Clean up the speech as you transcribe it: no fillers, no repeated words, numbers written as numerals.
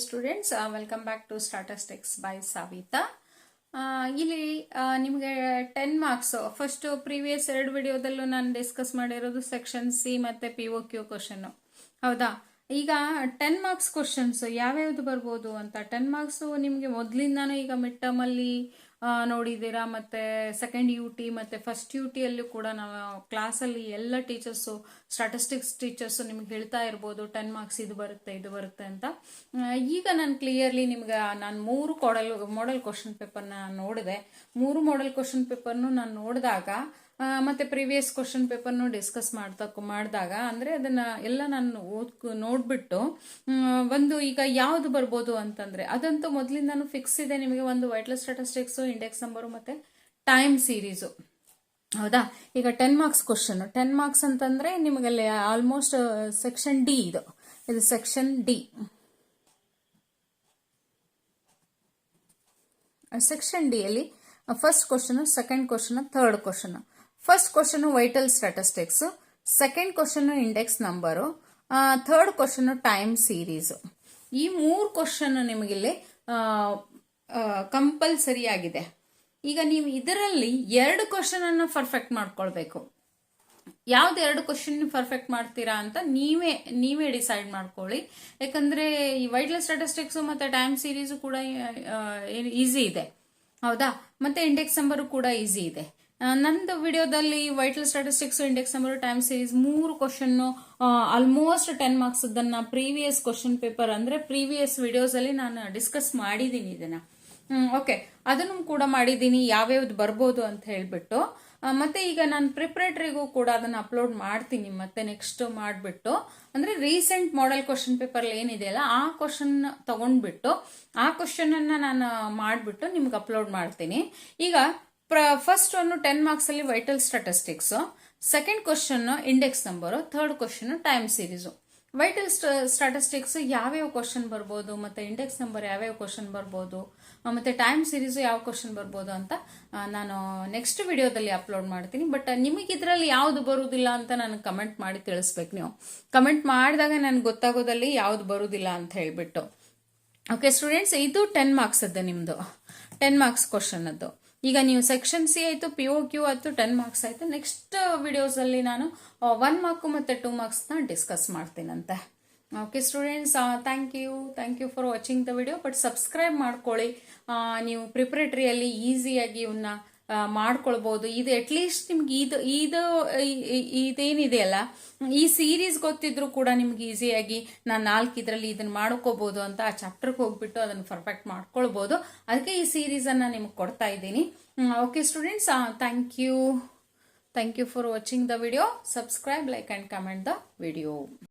Students, welcome back to statistics by Savita. ಇಲ್ಲಿ ನಿಮಗೆ 10 marks first previous 2 ವಿಡಿಯೋದಲ್ಲೂ ನಾನು ಡಿಸ್ಕಸ್ ಮಾಡಿರೋದು ಸೆಕ್ಷನ್ ಸಿ ಮತ್ತೆ POQ ಕ್ವಶನ್. ಹೌದಾ, ಈಗ 10 ಮಾರ್ಕ್ಸ್ ಕ್ವಶನ್ಸ್ ಯಾವ್ಯಾವ್ದು ಬರ್ಬೋದು ಅಂತ 10 ಮಾರ್ಕ್ಸ್ ನಿಮಗೆ ಮೊದಲಿಂದಾನು ಈಗ ಮಿಡ್ ಟರ್ಮ್ ಅಲ್ಲಿ ನೋಡಿದ್ದೀರಾ. ಮತ್ತೆ ಸೆಕೆಂಡ್ UT ಮತ್ತೆ ಫಸ್ಟ್ UT ಅಲ್ಲೂ ಕೂಡ ನಾವು ಕ್ಲಾಸಲ್ಲಿ ಎಲ್ಲ ಟೀಚರ್ಸು, ಸ್ಟಾಟಿಸ್ಟಿಕ್ಸ್ ಟೀಚರ್ಸು ನಿಮ್ಗೆ ಹೇಳ್ತಾ ಇರ್ಬೋದು 10 ಮಾರ್ಕ್ಸ್ ಇದು ಬರುತ್ತೆ ಅಂತ. ಈಗ ನಾನು ಕ್ಲಿಯರ್ಲಿ ನಿಮ್ಗೆ ನಾನು 3 ಮಾಡೆಲ್ ಕ್ವಶನ್ ಪೇಪರ್ನ ನೋಡಿದೆ. 3 ಮಾಡೆಲ್ ಕ್ವಶನ್ ಪೇಪರ್ನು ನಾನು ನೋಡಿದಾಗ ಮತ್ತೆ ಪ್ರೀವಿಯಸ್ ಕ್ವಶನ್ ಪೇಪರ್ನು ಡಿಸ್ಕಸ್ ಮಾಡಿದಾಗ ಅಂದ್ರೆ ಅದನ್ನ ಎಲ್ಲ ನಾನು ನೋಡ್ಬಿಟ್ಟು ಒಂದು ಈಗ ಯಾವ್ದು ಬರ್ಬೋದು ಅಂತಂದ್ರೆ ಅದಂತೂ ಮೊದಲಿಂದಾನು ಫಿಕ್ಸ್ ಇದೆ ನಿಮಗೆ. ಒಂದು ವೈಟ್ಲೆಸ್ ಸ್ಟಾಟಿಸ್ಟಿಕ್ಸ್, ಇಂಡೆಕ್ಸ್ ನಂಬರು ಮತ್ತೆ ಟೈಮ್ ಸೀರೀಸು. ಹೌದಾ, ಈಗ 10 ಮಾರ್ಕ್ಸ್ ಕ್ವಶನ್ 10 ಮಾರ್ಕ್ಸ್ ಅಂತಂದ್ರೆ ನಿಮಗಲ್ಲಿ ಆಲ್ಮೋಸ್ಟ್ ಸೆಕ್ಷನ್ ಡಿ ಇದು ಸೆಕ್ಷನ್ ಡಿ. ಸೆಕ್ಷನ್ ಡಿ ಅಲ್ಲಿ first question, second question, third question. First question vital statistics, second question index number, third question time series. ಈ 3 question ನಿಮಗಿಲ್ಲಿ compulsory ಆಗಿದೆ. ಈಗ ನೀವು ಇದರಲ್ಲಿ 2 ಕ್ವಶನ್ ಅನ್ನ perfect ಮಾಡ್ಕೊಳ್ಬೇಕು. ಯಾವ್ದು 2 ಕ್ವಶನ್ ಪರ್ಫೆಕ್ಟ್ ಮಾಡ್ತೀರಾ ಅಂತ ನೀವೇ ಡಿಸೈಡ್ ಮಾಡ್ಕೊಳ್ಳಿ. ಯಾಕಂದ್ರೆ ಈ ವೈಟ್ಲೆಸ್ ಸ್ಟಾಟಿಸ್ಟಿಕ್ಸ್ ಮತ್ತೆ ಟೈಮ್ ಸೀರೀಸ್ ಕೂಡ ಈಸಿ ಇದೆ. ಹೌದಾ, ಮತ್ತೆ ಇಂಡೆಕ್ಸ್ ನಂಬರ್ ಕೂಡ ಈಸಿ ಇದೆ. ನಂದು ವಿಡಿಯೋದಲ್ಲಿ vital statistics, index number, time series 3 question almost 10 marks ಅದನ್ನ ಪ್ರೀವಿಯಸ್ ಕ್ವಶನ್ ಪೇಪರ್ ಅಂದ್ರೆ ಪ್ರೀವಿಯಸ್ ವಿಡಿಯೋಸ್ ಅಲ್ಲಿ ನಾನು ಡಿಸ್ಕಸ್ ಮಾಡಿದ್ದೀನಿ ಇದನ್ನ. ಓಕೆ, ಅದನ್ನು ಕೂಡ ಮಾಡಿದ್ದೀನಿ ಯಾವ್ಯಾವ್ದು ಬರ್ಬೋದು ಅಂತ ಹೇಳ್ಬಿಟ್ಟು. ಮತ್ತೆ ಈಗ ನಾನು ಪ್ರಿಪರೇಟರಿಗೂ ಕೂಡ ಅದನ್ನ ಅಪ್ಲೋಡ್ ಮಾಡ್ತೀನಿ ಮತ್ತೆ ನೆಕ್ಸ್ಟ್ ಮಾಡ್ಬಿಟ್ಟು. ಅಂದ್ರೆ ರೀಸೆಂಟ್ ಮಾಡೆಲ್ ಕ್ವಶನ್ ಪೇಪರ್ ಏನಿದೆಯಲ್ಲ ಆ ಕ್ವಶನ್ ತಗೊಂಡ್ಬಿಟ್ಟು ಆ ಕ್ವಶನ್ ಅನ್ನ ನಾನು ಮಾಡ್ಬಿಟ್ಟು ನಿಮ್ಗೆ ಅಪ್ಲೋಡ್ ಮಾಡ್ತೀನಿ. ಈಗ ಫಸ್ಟ್ ಒಂದು 10 ಮಾರ್ಕ್ಸ್ ಅಲ್ಲಿ vital statistics, second question index number, third question time series. Vital statistics ಯಾವ್ಯಾವ ಕ್ವಶನ್ ಬರ್ಬೋದು, ಮತ್ತೆ ಇಂಡೆಕ್ಸ್ ನಂಬರ್ ಯಾವ್ಯಾವ ಕ್ವಶನ್ ಬರ್ಬೋದು, ಮತ್ತೆ ಟೈಮ್ ಸೀರೀಸು ಯಾವ ಕ್ವಶನ್ ಬರ್ಬೋದು ಅಂತ ನಾನು ನೆಕ್ಸ್ಟ್ ವಿಡಿಯೋದಲ್ಲಿ ಅಪ್ಲೋಡ್ ಮಾಡ್ತೀನಿ. ಬಟ್ ನಿಮಗೆ ಇದರಲ್ಲಿ ಯಾವ್ದು ಬರುವುದಿಲ್ಲ ಅಂತ ನನಗೆ ಕಮೆಂಟ್ ಮಾಡಿ ತಿಳಿಸ್ಬೇಕು. ನೀವು ಕಮೆಂಟ್ ಮಾಡಿದಾಗ ನನಗೆ ಗೊತ್ತಾಗೋದಲ್ಲಿ ಯಾವ್ದು ಬರುವುದಿಲ್ಲ ಅಂತ ಹೇಳ್ಬಿಟ್ಟು. ಓಕೆ ಸ್ಟೂಡೆಂಟ್ಸ್, ಇದು 10 ಮಾರ್ಕ್ಸ್ ಅದ್ದು ನಿಮ್ದು 10 ಮಾರ್ಕ್ಸ್ ಕ್ವಶನ್ ಅದ್ದು. ಈಗ ನೀವು ಸೆಕ್ಷನ್ ಸಿ ಆಯ್ತು, POQ ಆಯ್ತು, 10 ಮಾರ್ಕ್ಸ್ ಆಯ್ತು. ನೆಕ್ಸ್ಟ್ ವಿಡಿಯೋಸ್ ಅಲ್ಲಿ ನಾನು 1 ಮಾರ್ಕ್ ಮತ್ತೆ 2 ಮಾರ್ಕ್ಸ್ ನ ಡಿಸ್ಕಸ್ ಮಾಡ್ತೀನಂತೆ. Okay students, thank you for watching the video. But subscribe ಮಾಡ್ಕೊಳ್ಳಿ. ನೀವು ಪ್ರಿಪರೇಟರಿಯಲ್ಲಿ ಈಸಿಯಾಗಿ ಇವನ್ನ ಮಾಡ್ಕೊಳ್ಬಹುದು. ಇದು ಅಟ್ಲೀಸ್ಟ್ ನಿಮ್ಗೆ ಇದೇನಿದೆಯಲ್ಲ ಈ ಸೀರೀಸ್ ಗೊತ್ತಿದ್ರು ಕೂಡ ನಿಮ್ಗೆ ಈಸಿಯಾಗಿ ನಾನು 4 ಇದರಲ್ಲಿ ಇದನ್ನ ಮಾಡ್ಕೋಬಹುದು ಅಂತ ಆ ಚಾಪ್ಟರ್ಗೆ ಹೋಗ್ಬಿಟ್ಟು ಅದನ್ನ ಪರ್ಫೆಕ್ಟ್ ಮಾಡ್ಕೊಳ್ಬಹುದು. ಅದಕ್ಕೆ ಈ ಸೀರೀಸ್ ಅನ್ನ ನಿಮ್ಗೆ ಕೊಡ್ತಾ ಇದ್ದೀನಿ. Okay students, thank you for watching the video. Subscribe, like and comment the video.